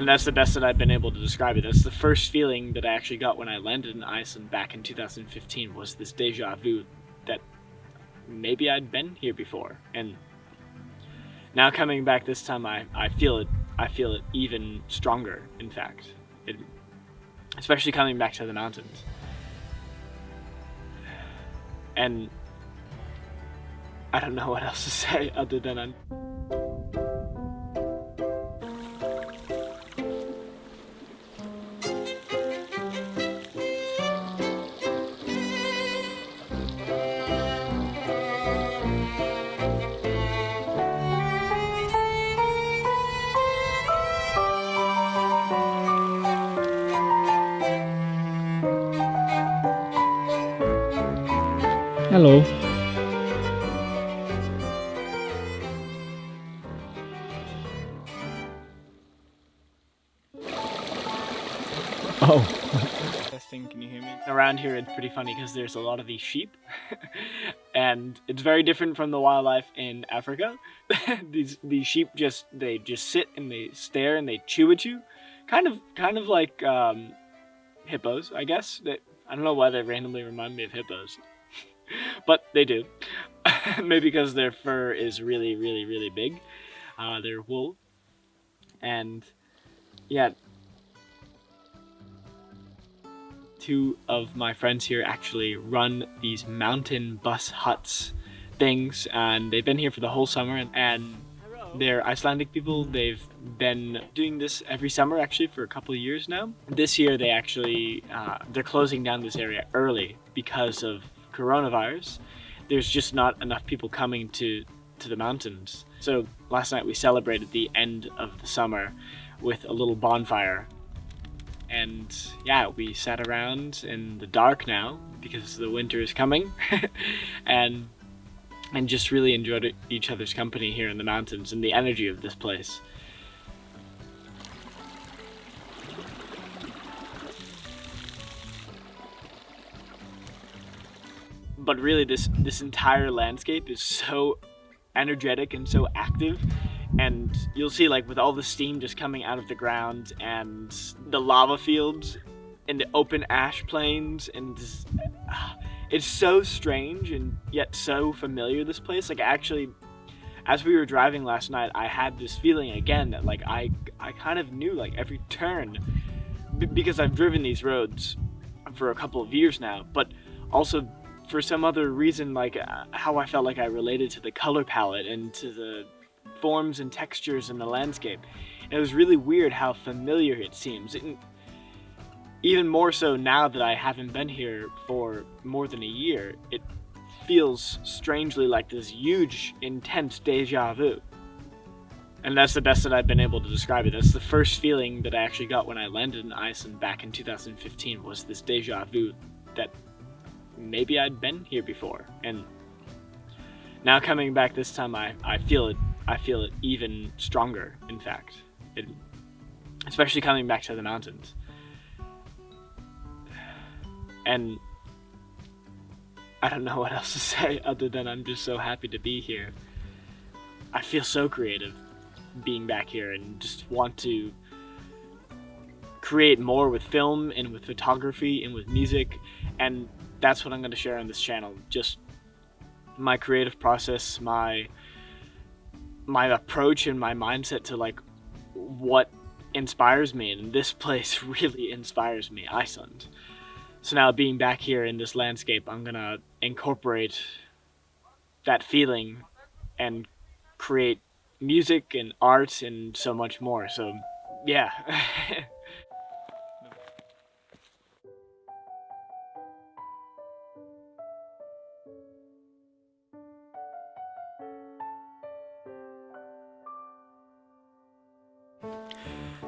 And that's the best that I've been able to describe it. That's the first feeling that I actually got when I landed in Iceland back in 2015, was this deja vu that maybe I'd been here before. And now coming back this time, I feel it even stronger, in fact. Especially coming back to the mountains. And I don't know what else to say other than Hello. Oh. Testing, can you hear me? Around here it's pretty funny because there's a lot of these sheep and it's very different from the wildlife in Africa. these sheep they just sit and they stare and they chew at you. Kind of like hippos, I guess. I don't know why they randomly remind me of hippos. But they do. Maybe because their fur is really, really, really big. Their wool. And yeah. Two of my friends here actually run these mountain bus huts things, and they've been here for the whole summer, and they're Icelandic people. They've been doing this every summer actually for a couple of years now. This year they actually they're closing down this area early because of coronavirus. There's just not enough people coming to the mountains. So last night we celebrated the end of the summer with a little bonfire. And yeah, we sat around in the dark now because the winter is coming and just really enjoyed each other's company here in the mountains and the energy of this place. But really this entire landscape is so energetic and so active, and you'll see, like, with all the steam just coming out of the ground and the lava fields and the open ash plains, and this, it's so strange and yet so familiar, this place. Like, actually, as we were driving last night, I had this feeling again that, like, I kind of knew, like, every turn because I've driven these roads for a couple of years now, but also for some other reason, like how I felt like I related to the color palette and to the forms and textures in the landscape. And it was really weird how familiar it seems. Even more so now that I haven't been here for more than a year, it feels strangely like this huge, intense deja vu. And that's the best that I've been able to describe it. That's the first feeling that I actually got when I landed in Iceland back in 2015, was this deja vu that maybe I'd been here before. And now coming back this time, I feel it even stronger, in fact. Especially coming back to the mountains. And I don't know what else to say other than I'm just so happy to be here. I feel so creative being back here and just want to create more with film and with photography and with music, and that's what I'm going to share on this channel. Just my creative process, my approach and my mindset to, like, what inspires me, and this place really inspires me, Iceland. So now, being back here in this landscape, I'm gonna incorporate that feeling and create music and art and so much more. So yeah.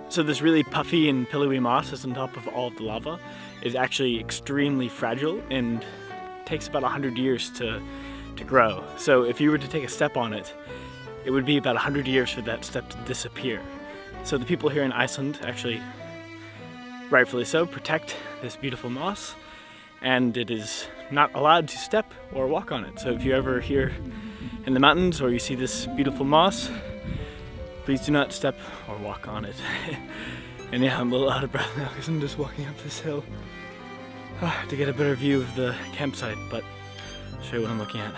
So this really puffy and pillowy moss that's on top of all of the lava is actually extremely fragile and takes about 100 years to grow. So if you were to take a step on it, it would be about 100 years for that step to disappear. So the people here in Iceland, actually rightfully so, protect this beautiful moss, and it is not allowed to step or walk on it. So if you're ever here in the mountains or you see this beautiful moss, please do not step or walk on it. And yeah, I'm a little out of breath now because I'm just walking up this hill to get a better view of the campsite, but I'll show you what I'm looking at.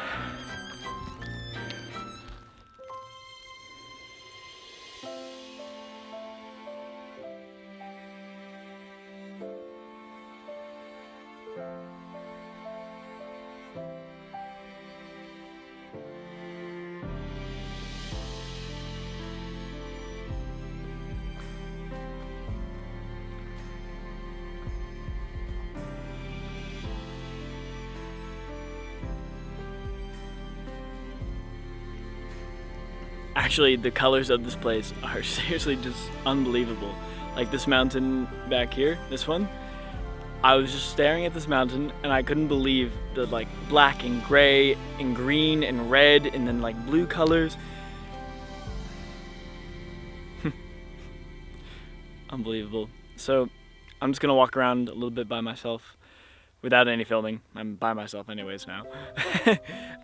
Actually, the colors of this place are seriously just unbelievable. Like this mountain back here, this one, I was just staring at this mountain and I couldn't believe the like black and gray and green and red and then like blue colors. Unbelievable. So I'm just gonna walk around a little bit by myself without any filming. I'm by myself anyways now.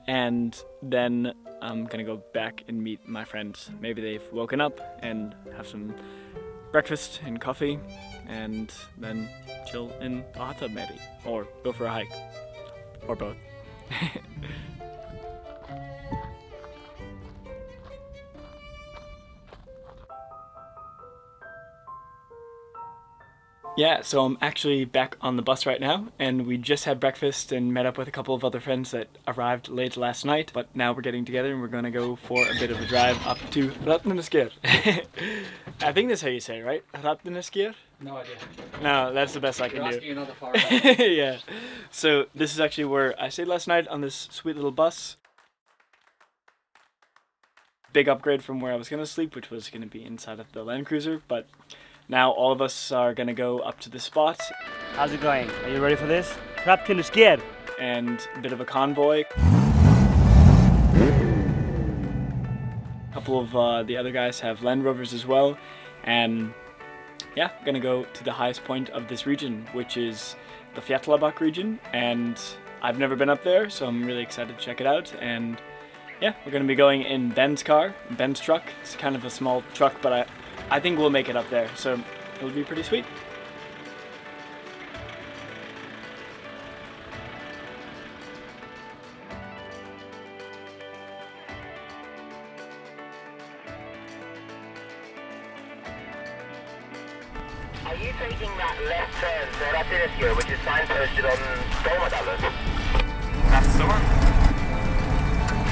And then I'm gonna go back and meet my friends. Maybe they've woken up and have some breakfast and coffee and then chill in a hot tub maybe. Or go for a hike. Or both. Yeah, so I'm actually back on the bus right now, and we just had breakfast and met up with a couple of other friends that arrived late last night, but now we're getting together and we're gonna go for a bit of a drive up to Landmannalaugar. I think that's how you say it, right? Landmannalaugar? No idea. No, that's the best I can do. You're asking another far away. Yeah. So this is actually where I stayed last night on this sweet little bus. Big upgrade from where I was gonna sleep, which was gonna be inside of the Land Cruiser, but now all of us are gonna go up to the spot. How's it going? Are you ready for this? Landmannalaugar. And a bit of a convoy. A couple of the other guys have Land Rovers as well. And yeah, I'm gonna go to the highest point of this region, which is the Fjallabak region. And I've never been up there, so I'm really excited to check it out. And yeah, we're gonna be going in Ben's car, Ben's truck. It's kind of a small truck, but I think we'll make it up there, so it'll be pretty sweet. Are you taking that left turn to Landmannalaugar, which is signposted on Donal? That's the one.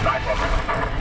Nice one.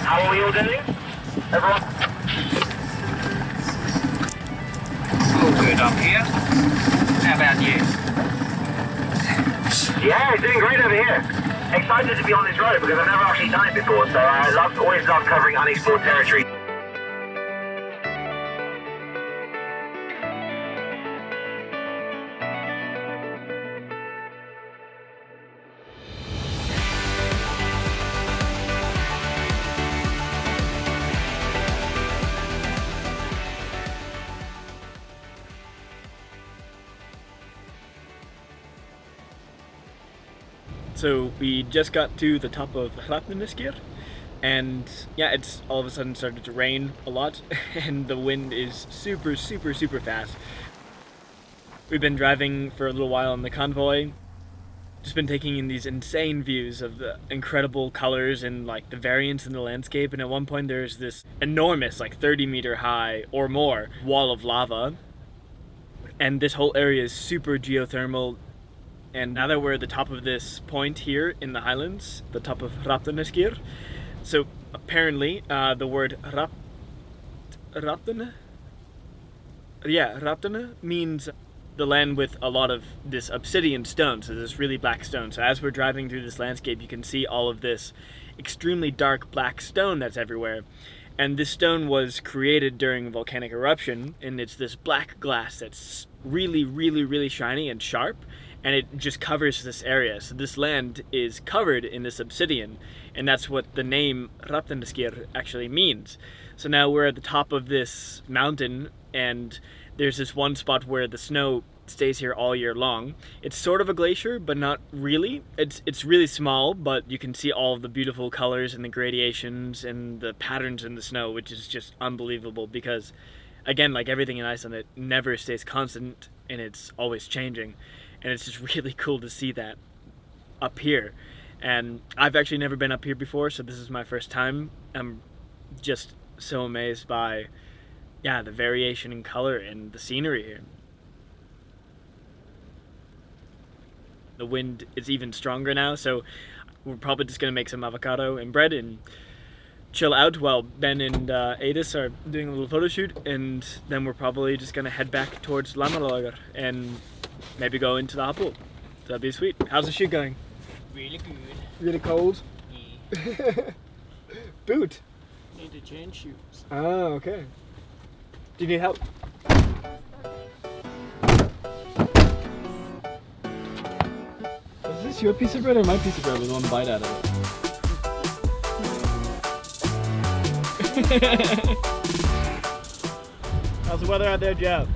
How are we all doing? Everyone? All good up here. How about you? Yeah, doing great over here. Excited to be on this road because I've never actually done it before, so I always love covering unexplored territory. So we just got to the top of Landmannalaugar, and yeah, it's all of a sudden started to rain a lot, and the wind is super fast. We've been driving for a little while in the convoy, just been taking in these insane views of the incredible colors and like the variance in the landscape. And at one point there's this enormous, like 30-meter high or more wall of lava, and this whole area is super geothermal. And now that we're at the top of this point here in the highlands, the top of Hrafnagil, so apparently the word Hrafn means the land with a lot of this obsidian stone, so this really black stone. So as we're driving through this landscape, you can see all of this extremely dark black stone that's everywhere. And this stone was created during a volcanic eruption, and it's this black glass that's really, really, really shiny and sharp, and it just covers this area. So this land is covered in this obsidian, and that's what the name Hrafnagil actually means. So now we're at the top of this mountain, and there's this one spot where the snow stays here all year long. It's sort of a glacier, but not really. It's really small, but you can see all of the beautiful colors and the gradations and the patterns in the snow, which is just unbelievable because, again, like everything in Iceland, it never stays constant and it's always changing. And it's just really cool to see that up here. And I've actually never been up here before, so this is my first time. I'm just so amazed by the variation in color and the scenery here. The wind is even stronger now, so we're probably just gonna make some avocado and bread and chill out while Ben and Eydís are doing a little photo shoot, and then we're probably just gonna head back towards Landmannalaugar and maybe go into the Apple. That'd be sweet. How's the shoot going? Really good. Really cold? Yeah. Boot? Need to change shoes. Oh, okay. Do you need help? Is this your piece of bread or my piece of bread with one bite out of it? How's the weather out there, Joe?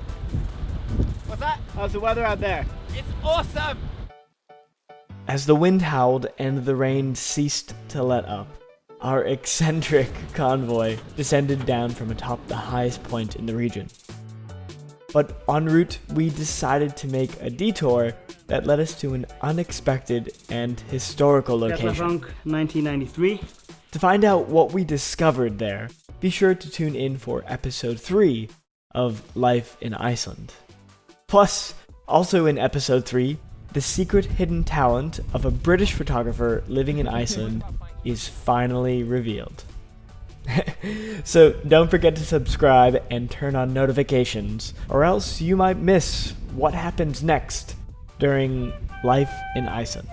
What's that? How's the weather out there? It's awesome! As the wind howled and the rain ceased to let up, our eccentric convoy descended down from atop the highest point in the region. But en route, we decided to make a detour that led us to an unexpected and historical location. 1993. To find out what we discovered there, be sure to tune in for episode 3 of Life in Iceland. Plus, also in episode 3, the secret hidden talent of a British photographer living in Iceland is finally revealed. So don't forget to subscribe and turn on notifications, or else you might miss what happens next during Life in Iceland.